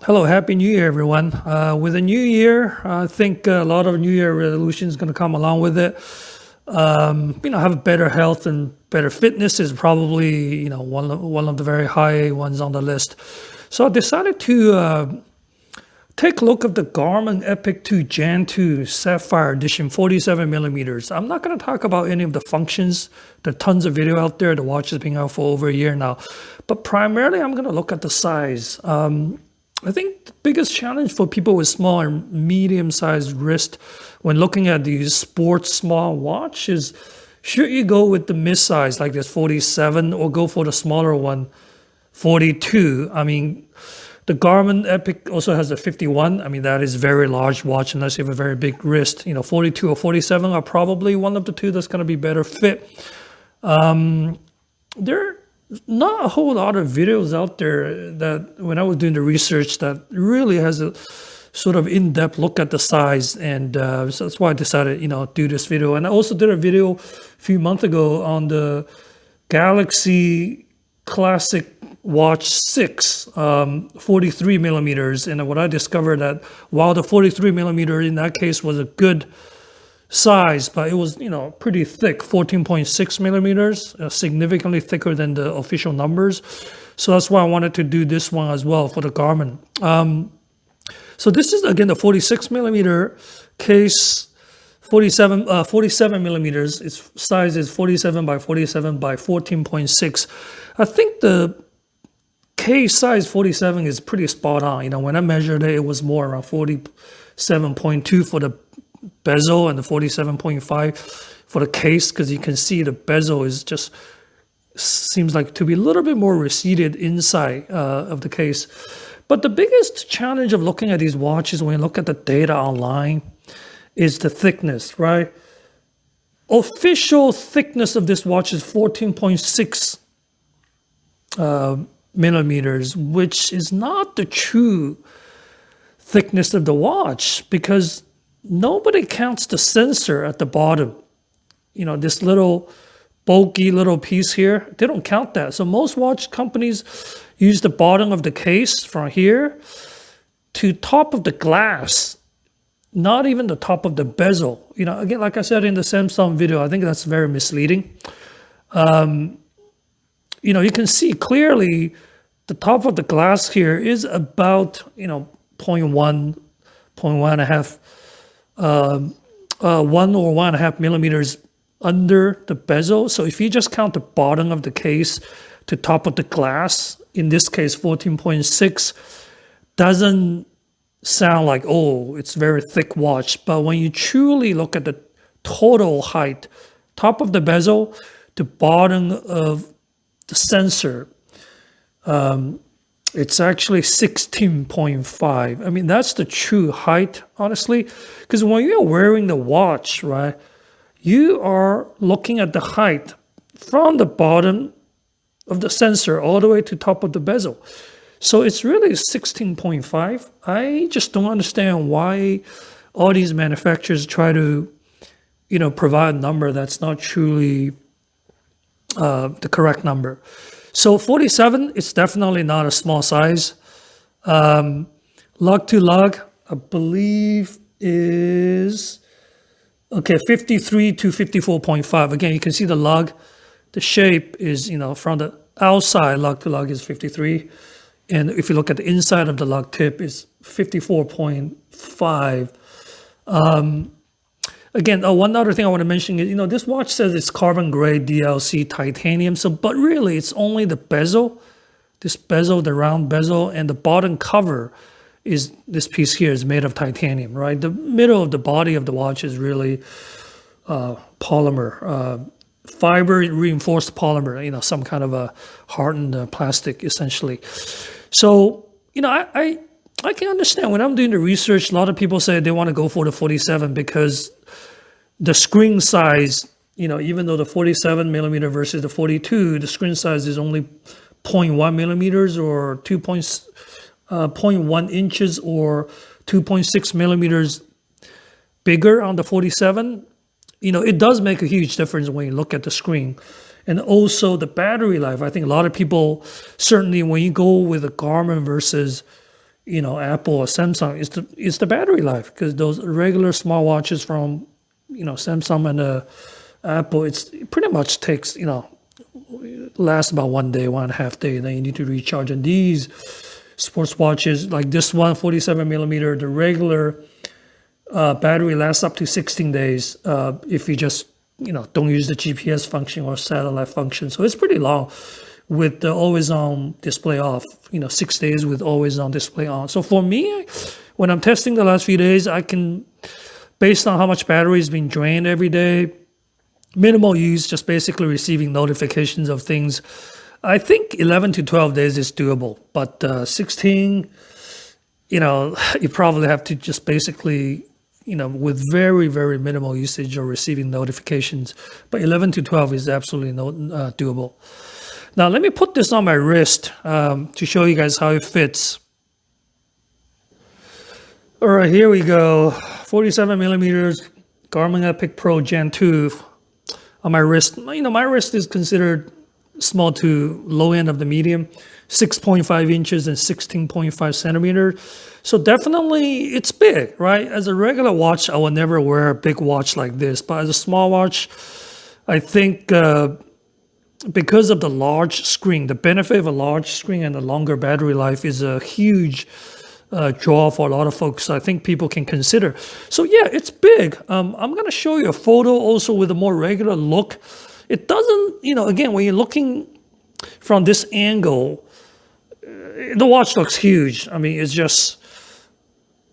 Hello, Happy New Year, everyone. With the new year, I think a lot of New Year resolutions going to come along with it. Have better health and better fitness is probably one of the very high ones on the list. So I decided to take a look at the Garmin Epix 2 Gen 2 Sapphire Edition 47 millimeters. I'm not going to talk about any of the functions. There are tons of video out there. The watch has been out for over a year now, but primarily I'm going to look at the size. I think the biggest challenge for people with small and medium-sized wrist when looking at these sports small watch is, should you go with the mid-size like this 47 or go for the smaller one, 42? I mean, the Garmin Epix also has a 51. I mean, that is a very large watch unless you have a very big wrist. 42 or 47 are probably one of the two that's going to be better fit. There not a whole lot of videos out there that when I was doing the research that really has a sort of in-depth look at the size, and so that's why I decided do this video. And I also did a video a few months ago on the Galaxy Classic Watch 6 43 millimeters, and what I discovered that while the 43 millimeter in that case was a good size, but it was pretty thick, 14.6 millimeters, significantly thicker than the official numbers. So that's why I wanted to do this one as well for the Garmin. So this is again the 46 millimeter case, 47 millimeters. Its size is 47 by 47 by 14.6. I think the case size 47 is pretty spot on. When I measured it, it was more around 47.2 for the bezel and the 47.5 for the case, because you can see the bezel is just seems like to be a little bit more receded inside of the case. But the biggest challenge of looking at these watches when you look at the data online is the thickness, right? Official thickness of this watch is 14.6 millimeters, which is not the true thickness of the watch, because nobody counts the sensor at the bottom. This little bulky little piece here, they don't count that. So most watch companies use the bottom of the case from here to top of the glass, not even the top of the bezel. Again, like I said in the Samsung video, I think that's very misleading. You can see clearly the top of the glass here is about 0.1, 1.5 1 or 1.5 millimeters under the bezel. So if you just count the bottom of the case to top of the glass, in this case 14.6, doesn't sound like, oh, it's very thick watch. But when you truly look at the total height, top of the bezel to bottom of the sensor, it's actually 16.5. I mean, that's the true height, honestly. Because when you're wearing the watch, right, you are looking at the height from the bottom of the sensor all the way to top of the bezel. So it's really 16.5. I just don't understand why all these manufacturers try to, provide a number that's not truly the correct number. So 47 is definitely not a small size. Lug to lug, I believe is, 53 to 54.5. Again, you can see the lug. The shape is, from the outside, lug to lug is 53. And if you look at the inside of the lug tip, is 54.5. Again, one other thing I want to mention is, this watch says it's carbon gray DLC titanium. But really, it's only the bezel, this bezel, the round bezel, and the bottom cover is this piece here is made of titanium, right? The middle of the body of the watch is really polymer, fiber reinforced polymer, some kind of a hardened plastic, essentially. So, I can understand when I'm doing the research, a lot of people say they want to go for the 47 because the screen size, even though the 47 millimeter versus the 42, the screen size is only 0.1 millimeters or 0.1 inches or 2.6 millimeters bigger on the 47. It does make a huge difference when you look at the screen. And also the battery life. I think a lot of people, certainly when you go with a Garmin versus Apple or Samsung is the battery life, because those regular smartwatches from Samsung and Apple, it pretty much takes lasts about 1 day, 1.5 day, then you need to recharge. And these sports watches like this one, 47mm, the regular battery lasts up to 16 days if you just don't use the GPS function or satellite function. So it's pretty long with the always on display off, 6 days with always on display on. So for me, when I'm testing the last few days, I can, based on how much battery is being drained every day, minimal use, just basically receiving notifications of things, I think 11 to 12 days is doable. But 16, you probably have to just basically, with very, very minimal usage or receiving notifications. But 11 to 12 is absolutely doable. Now, let me put this on my wrist to show you guys how it fits. All right, here we go. 47mm Garmin Epix Pro Gen 2 on my wrist. My wrist is considered small to low end of the medium, 6.5 inches and 16.5 centimeters. So definitely it's big, right? As a regular watch, I will never wear a big watch like this. But as a small watch, I think because of the large screen, the benefit of a large screen and a longer battery life is a huge draw for a lot of folks. I think people can consider. So yeah, it's big. I'm going to show you a photo also with a more regular look. It doesn't, again, when you're looking from this angle, the watch looks huge. I mean, it's just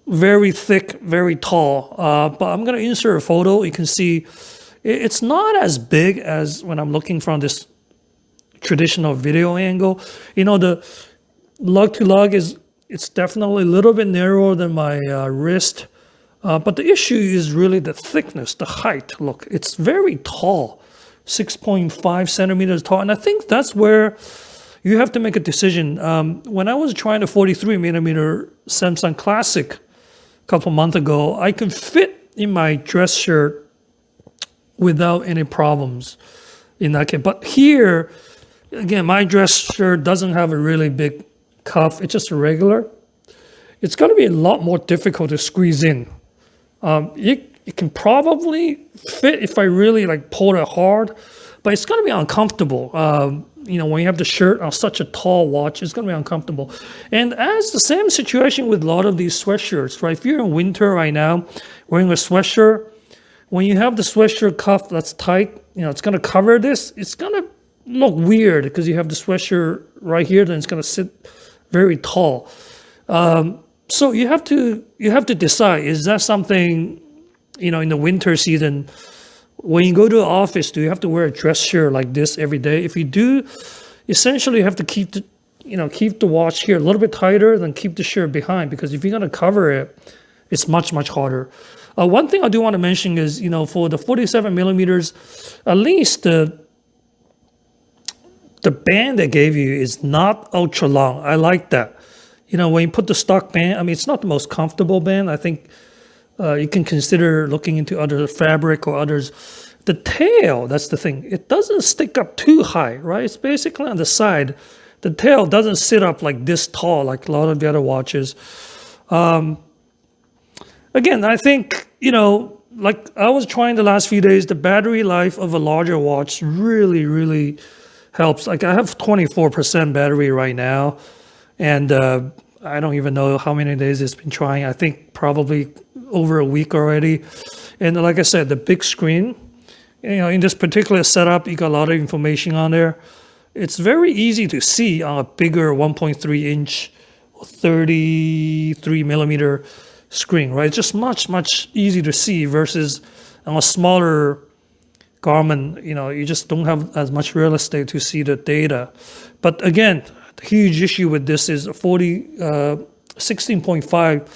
very thick, very tall. But I'm going to insert a photo. You can see it's not as big as when I'm looking from this traditional video angle. The lug to lug it's definitely a little bit narrower than my wrist. But the issue is really the thickness, the height. Look, it's very tall, 6.5 centimeters tall. And I think that's where you have to make a decision. When I was trying the 43mm Samsung Classic a couple months ago, I could fit in my dress shirt without any problems in that case. But here, again, my dress shirt doesn't have a really big cuff. It's just a regular. It's going to be a lot more difficult to squeeze in. It can probably fit if I really pull it hard, but it's going to be uncomfortable. When you have the shirt on such a tall watch, it's going to be uncomfortable. And as the same situation with a lot of these sweatshirts, right? If you're in winter right now, wearing a sweatshirt, when you have the sweatshirt cuff that's tight, it's going to cover this. It's going to look weird because you have the sweatshirt right here, then it's going to sit very tall. So you have to decide, is that something, in the winter season, when you go to the office, do you have to wear a dress shirt like this every day? If you do, essentially you have to keep the watch here a little bit tighter than keep the shirt behind, because if you're going to cover it, it's much, much harder. One thing I do want to mention is, for the 47mm, at least the band they gave you is not ultra long. I like that. When you put the stock band, I mean, it's not the most comfortable band. I think you can consider looking into other fabric or others. The tail, that's the thing. It doesn't stick up too high, right? It's basically on the side. The tail doesn't sit up like this tall, like a lot of the other watches. Again, I think, like I was trying the last few days, the battery life of a larger watch really, really helps. Like I have 24% battery right now, and I don't even know how many days it's been trying. I think probably over a week already. And like I said, the big screen, in this particular setup, you got a lot of information on there. It's very easy to see on a bigger 1.3 inch, 33mm screen, right? It's just much, much easier to see versus on a smaller Garmin, you just don't have as much real estate to see the data. But again, the huge issue with this is 16.5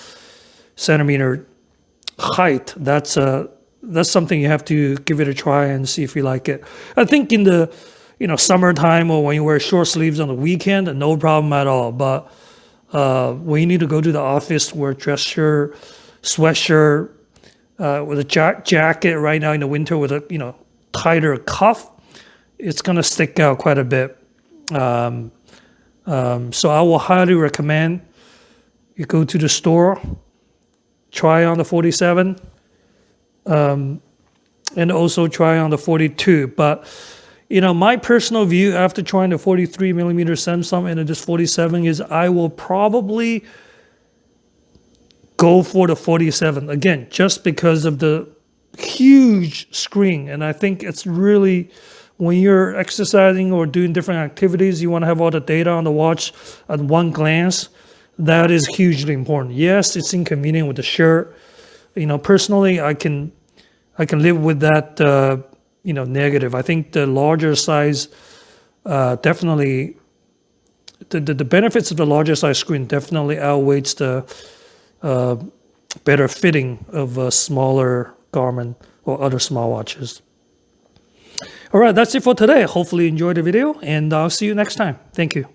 centimeter height. That's something you have to give it a try and see if you like it. I think in the summertime or when you wear short sleeves on the weekend, no problem at all. But when you need to go to the office, wear dress shirt, sweatshirt, with a jacket right now in the winter with a tighter cuff, it's going to stick out quite a bit. So I will highly recommend you go to the store, try on the 47, and also try on the 42. But my personal view after trying the 43mm Samsung and this 47 is I will probably go for the 47 again, just because of the huge screen. And I think it's really, when you're exercising or doing different activities, you want to have all the data on the watch at one glance. That is hugely important. Yes, it's inconvenient with the shirt. Personally, I can live with that. Negative. I think the larger size definitely, the benefits of the larger size screen definitely outweighs the better fitting of a smaller Garmin or other smartwatches. All right, that's it for today. Hopefully you enjoyed the video, and I'll see you next time. Thank you.